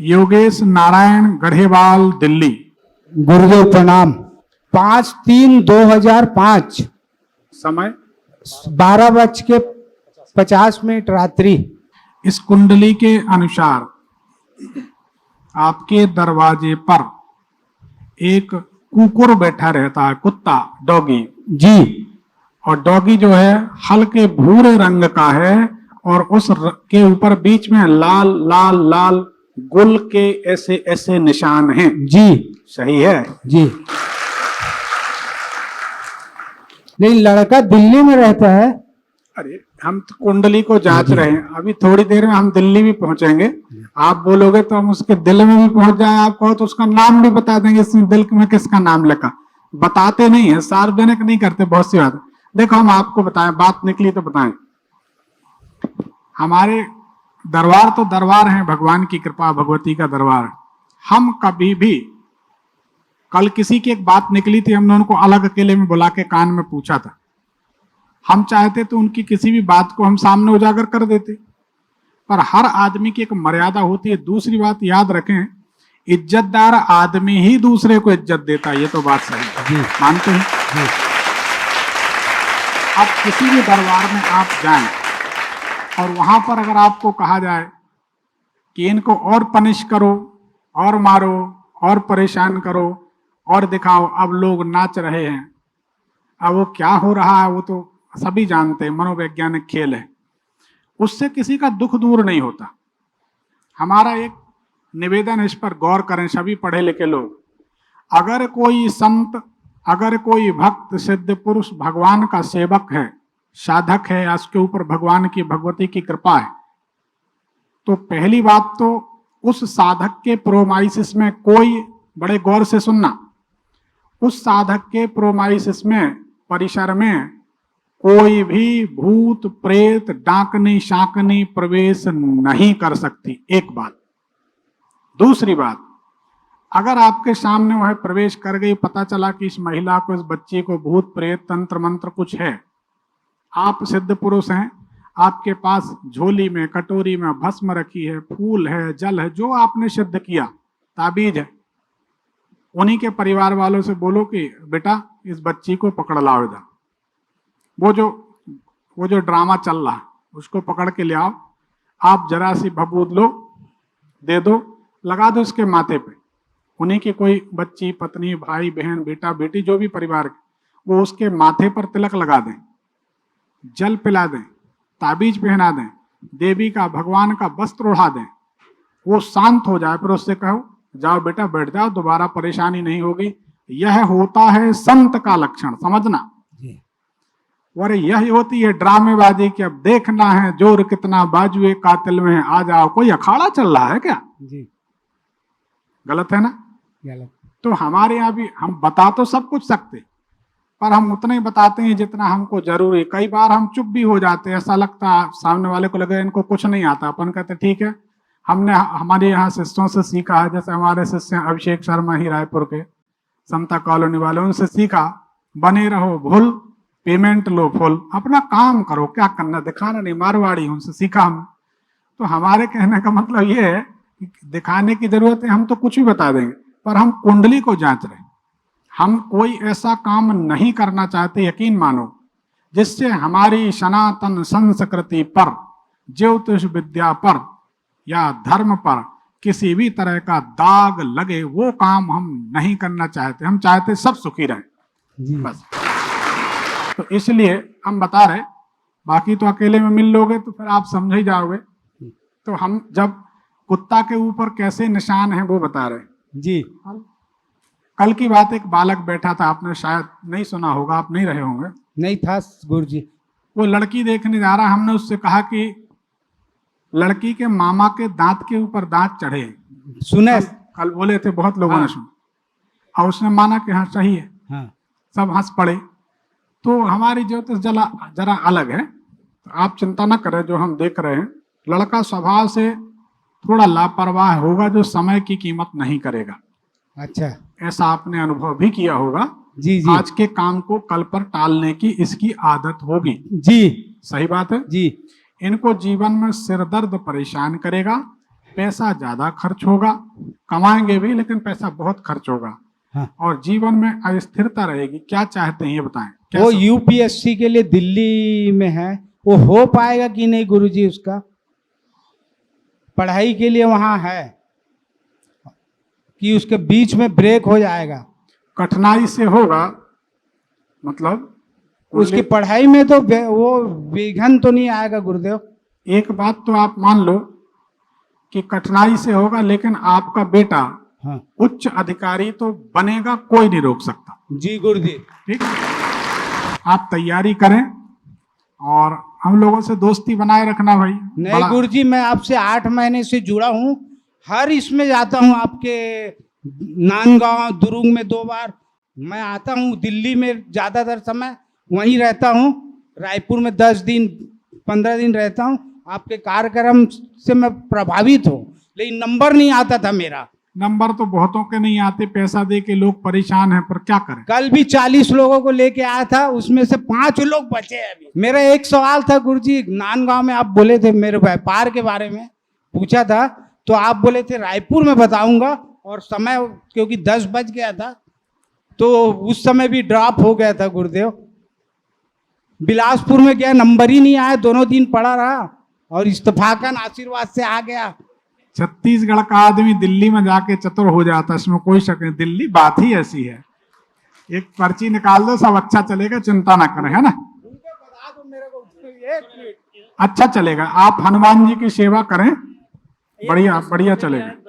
योगेश नारायण गढ़ेवाल, दिल्ली। गुरुदेव प्रणाम। 5/3/2005 समय 12:50 रात्रि। इस कुंडली के अनुसार आपके दरवाजे पर एक कुकुर बैठा रहता है, कुत्ता, डॉगी जी। और डॉगी जो है हल्के भूरे रंग का है और उस के ऊपर बीच में लाल लाल लाल गुल के ऐसे ऐसे निशान हैं। जी सही है जी। लेकिन लड़का दिल्ली में रहता है। अरे हम तो कुंडली को जांच रहे हैं, अभी थोड़ी देर में हम दिल्ली भी पहुंचेंगे। आप बोलोगे तो हम उसके दिल में भी पहुंच जाए, आप कहो तो उसका नाम भी बता देंगे, इसमें दिल में किसका नाम लिखा। बताते नहीं है, सार्वजनिक नहीं करते बहुत सी बात। देखो हम आपको बताएं, बात निकली तो बताएं। हमारे दरबार तो दरबार है, भगवान की कृपा, भगवती का दरबार। हम कभी भी, कल किसी की एक बात निकली थी, हमने उनको अलग अकेले में बुला के कान में पूछा था। हम चाहते तो उनकी किसी भी बात को हम सामने उजागर कर देते, पर हर आदमी की एक मर्यादा होती है। दूसरी बात याद रखें, इज्जतदार आदमी ही दूसरे को इज्जत देता है, ये तो बात सही है, मानते हैं। अब किसी भी दरबार में आप जाएं और वहां पर अगर आपको कहा जाए कि इनको और पनिश करो और मारो और परेशान करो और दिखाओ, अब लोग नाच रहे हैं, अब वो क्या हो रहा है वो तो सभी जानते हैं, मनोवैज्ञानिक खेल है, उससे किसी का दुख दूर नहीं होता। हमारा एक निवेदन है, इस पर गौर करें सभी पढ़े लिखे लोग। अगर कोई संत, अगर कोई भक्त, सिद्ध पुरुष, भगवान का सेवक है, साधक है, या उसके ऊपर भगवान की, भगवती की कृपा है, तो पहली बात तो उस साधक के प्रोमाइसिस में कोई, बड़े गौर से सुनना, उस साधक के प्रोमाइसिस में, परिसर में कोई भी भूत प्रेत डाकनी शाकनी प्रवेश नहीं कर सकती, एक बात। दूसरी बात, अगर आपके सामने वह प्रवेश कर गई, पता चला कि इस महिला को, इस बच्ची को भूत प्रेत तंत्र मंत्र कुछ है, आप सिद्ध पुरुष हैं, आपके पास झोली में, कटोरी में भस्म रखी है, फूल है, जल है, जो आपने सिद्ध किया, ताबीज है, उन्हीं के परिवार वालों से बोलो कि बेटा इस बच्ची को पकड़ लाओ इधर, वो जो ड्रामा चल रहा है उसको पकड़ के ले आओ, आप जरा सी भभूत लो, दे दो, लगा दो इसके माथे पे, उन्हीं की कोई बच्ची, पत्नी, भाई, बहन, बेटा, बेटी, जो भी परिवार के, वो उसके माथे पर तिलक लगा दें, जल पिला दें, ताबीज पहना दें, देवी का, भगवान का वस्त्र उड़ा दें, वो शांत हो जाए, फिर उससे कहो जाओ बेटा बैठ जाओ, दोबारा परेशानी नहीं होगी। यह होता है संत का लक्षण, समझना। और यही होती है ड्रामेबाजी की, अब देखना है जोर कितना बाजुए कातिल में है, आ जाओ। कोई अखाड़ा चल रहा है क्या? जी। गलत है ना? गलत। तो हमारे यहाँ भी हम बता तो सब कुछ सकते, पर हम उतना ही बताते हैं जितना हमको जरूरी। कई बार हम चुप भी हो जाते हैं, ऐसा लगता है सामने वाले को लगे इनको कुछ नहीं आता, अपन कहते ठीक है। हमने हमारे यहाँ शिष्यों से सीखा है, जैसे हमारे शिष्य अभिषेक शर्मा ही रायपुर के, समता कॉलोनी वाले, उनसे सीखा, बने रहो भूल, पेमेंट लो फुल, अपना काम करो, क्या करना, दिखाना नहीं। मारवाड़ी, उनसे सीखा हम। तो हमारे कहने का मतलब ये है कि दिखाने की जरूरत है, हम तो कुछ भी बता देंगे, पर हम कुंडली को जांच रहे हैं। हम कोई ऐसा काम नहीं करना चाहते, यकीन मानो, जिससे हमारी सनातन संस्कृति पर, ज्योतिष विद्या पर या धर्म पर किसी भी तरह का दाग लगे, वो काम हम नहीं करना चाहते। हम चाहते सब सुखी रहे, बस। तो इसलिए हम बता रहे, बाकी तो अकेले में मिल लोगे तो फिर आप समझ ही जाओगे। तो हम जब कुत्ता के ऊपर कैसे निशान हैं वो बता रहे जी। कल की बात, एक बालक बैठा था, आपने शायद नहीं सुना होगा, आप नहीं रहे होंगे। नहीं था गुरुजी। वो लड़की देखने जा रहा, हमने उससे कहा कि लड़की के मामा के दांत के ऊपर दांत चढ़े, सुने? कल बोले थे, बहुत लोगों ने सुना, और उसने माना कि हाँ सही है। सब हंस पड़े। तो हमारी ज्योतिष जरा अलग है, तो आप चिंता न करें। जो हम देख रहे हैं, लड़का स्वभाव से थोड़ा लापरवाह होगा, जो समय की कीमत नहीं करेगा। अच्छा, ऐसा आपने अनुभव भी किया होगा। जी जी। आज के काम को कल पर टालने की इसकी आदत होगी। जी, सही बात है जी। इनको जीवन में सिर दर्द परेशान करेगा, पैसा ज्यादा खर्च होगा, कमाएंगे भी लेकिन पैसा बहुत खर्च होगा, हाँ। और जीवन में अस्थिरता रहेगी। क्या चाहते हैं ये बताएं। क्या वो सब- यूपीएससी के लिए दिल्ली में है, वो हो पाएगा कि नहीं गुरुजी? उसका पढ़ाई के लिए वहां है कि उसके बीच में ब्रेक हो जाएगा? कठिनाई से होगा, मतलब उसकी पढ़ाई में तो वो विघन तो नहीं आएगा गुरुदेव? एक बात तो आप मान लो कि कठिनाई से होगा, लेकिन आपका बेटा हाँ उच्च अधिकारी तो बनेगा, कोई नहीं रोक सकता। जी गुरुजी। ठीक, आप तैयारी करें और हम लोगों से दोस्ती बनाए रखना भाई। नहीं गुरुजी, मैं आपसे 8 महीने से जुड़ा हूँ, हर इसमें जाता हूँ, आपके नांदगांव दुरुंग में 2 बार मैं आता हूँ, दिल्ली में ज्यादातर समय वहीं रहता हूँ, रायपुर में 10 दिन 15 दिन रहता हूँ। आपके कार्यक्रम से मैं प्रभावित हूँ, लेकिन नंबर नहीं आता था मेरा। नंबर तो बहुतों के नहीं आते, पैसा दे के लोग परेशान हैं, पर क्या करें। कल भी 40 लोगों को लेके आया था, उसमें से 5 लोग बचे हैं अभी। मेरा एक सवाल था गुरुजी, नांदगांव में आप बोले थे मेरे व्यापार के बारे में पूछा था, तो आप बोले थे रायपुर में बताऊंगा, और समय क्योंकि 10 बज गया था तो उस समय भी ड्रॉप हो गया था गुरुदेव। बिलासपुर में गया, नंबर ही नहीं आया, दोनों दिन पड़ा रहा और इस्तीफाकन आशीर्वाद से आ गया। छत्तीसगढ़ का आदमी दिल्ली में जाके चतुर हो जाता, इसमें कोई शक नहीं। दिल्ली बात ही ऐसी है, एक पर्ची निकाल दो सब अच्छा चलेगा, चिंता ना करें, है ना। अच्छा चलेगा, आप हनुमान जी की सेवा करें, बढ़िया बढ़िया चलेगा।